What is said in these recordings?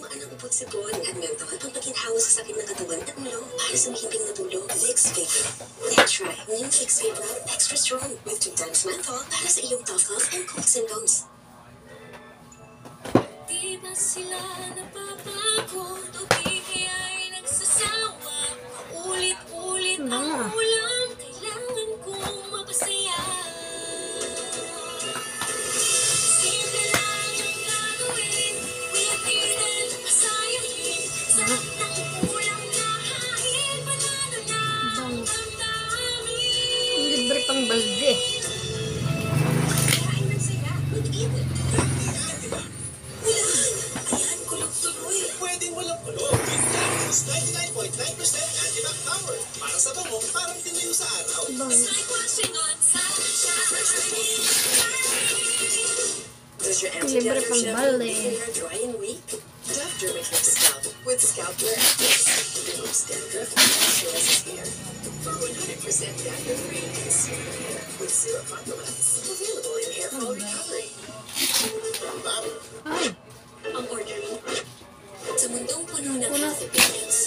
ka ng upot sipon at menthol ang pagkinhawa sa sakit ng katawan at ulo para sa mahimbing na tulog. Vicks Vapor. Let's try new Vicks Vapor Extra Strong with 2 times menthol para sa iyong cough and cold symptoms. Di ba sila napapagod o di kaya'y nagsasawa? Paulit-ulit ang ulam, kailangan kong mapasaya. Simple lang ang gagawin, wiyatin, pasayahin. Sarap ng ulam na hain, panalo na ang damdamin. Libre pang balde. Kain ng saya, mag-init. Ayan, kulog tuloy. Pwedeng walang kulog. With 99.9% antibac power. Para sa bango, parang tinayo sa araw. It's like washing on sunshine. Does your Libre pang balde. your hair dry and weak? Dove Dermacare Scalp with Scalp Care Actives. Removes dandruff and moisturizes hair for 100% dandruff-free and smooth hair with zero compromise. Available in hair fall recovery. Ay, Ang order mo. Sa mundong puno ng healthy opinions,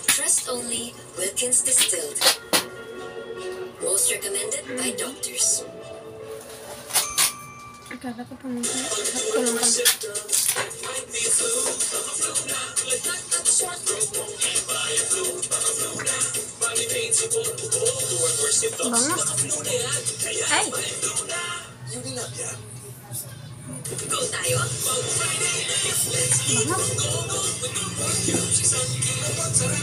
trust only Wilkins Distilled. Most recommended by doctors. akala ko pang kulong pa. Bango. Ay, Unilabya. Go tayo. bango.